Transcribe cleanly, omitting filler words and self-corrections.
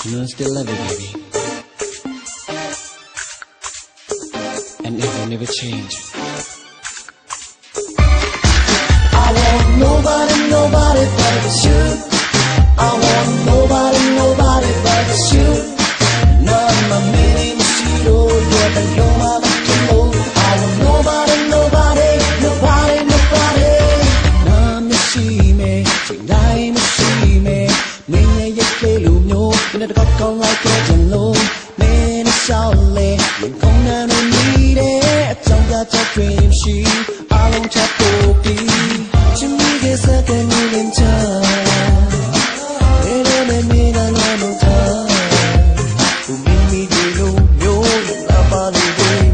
You know I still love you, baby. And it will never change. I want nobody but you. I want nobody but you. None of my many mosquito, yeah, but you're my kilo. I want nobody. Nah, me see me, tonight me see me. Me ya play lumyo, you know the cock like a jello. Man, it's all late, you come down and need it. Don't got your dream sheet, I won't chat copy. Jimmy gets a million times. Let me no time. Who made me do no, you love all the way.